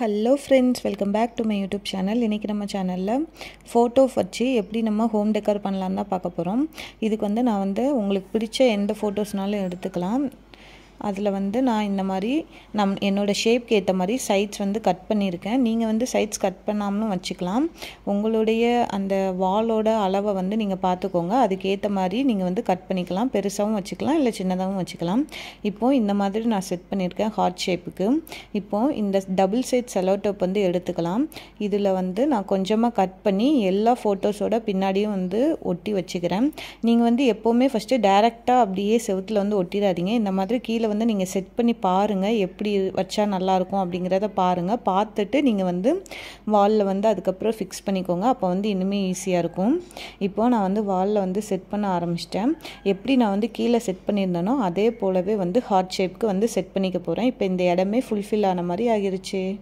Hello friends, welcome back to my YouTube channel. இன்றைக்கி நம்ம சேனலில் ஃபோட்டோ வச்சு எப்படி நம்ம ஹோம் டெக்கர் பண்ணலான்னு தான் பார்க்க போகிறோம். இதுக்கு நான் உங்களுக்கு பிடிச்ச எந்த ஃபோட்டோஸ்னாலும் எடுத்துக்கலாம். அதில் நான் இந்த மாதிரி என்னோடய ஷேப்க்கு ஏற்ற மாதிரி சைட்ஸ் கட் பண்ணியிருக்கேன். நீங்கள் சைட்ஸ் கட் பண்ணாமலும் வச்சுக்கலாம். உங்களுடைய அந்த வாலோட அளவை நீங்கள் பார்த்துக்கோங்க. அதுக்கேற்ற மாதிரி நீங்கள் கட் பண்ணிக்கலாம். பெருசாகவும் வச்சுக்கலாம், இல்லை சின்னதாகவும் வச்சுக்கலாம். இப்போது இந்த மாதிரி நான் செட் பண்ணியிருக்கேன் ஹார்ட் ஷேப்புக்கு. இப்போது இந்த டபுள் சைட் செலோ டேப் எடுத்துக்கலாம். இதில் நான் கொஞ்சமாக கட் பண்ணி எல்லா ஃபோட்டோஸோட பின்னாடியும் ஒட்டி வச்சுக்கிறேன். நீங்கள் எப்போவுமே ஃபஸ்ட்டு டைரெக்டாக அப்படியே செவுத்தில் ஒட்டிடாதீங்க. இந்த மாதிரி கீழே நீங்கள் செட் பண்ணி பாருங்கள், எப்படி வச்சா நல்லாயிருக்கும் அப்படிங்கிறத பாருங்கள். பார்த்துட்டு நீங்கள் வாலில் அதுக்கப்புறம் ஃபிக்ஸ் பண்ணிக்கோங்க. அப்போ இன்னுமே ஈஸியாக இருக்கும். இப்போது நான் வாலில் செட் பண்ண ஆரம்பிச்சிட்டேன். எப்படி நான் கீழே செட் பண்ணியிருந்தேனோ அதே போலவே ஹார்ட் ஷேப்புக்கு செட் பண்ணிக்க போகிறேன். இப்போ இந்த இடமே ஃபுல்ஃபில் ஆன மாதிரி ஆகிருச்சு.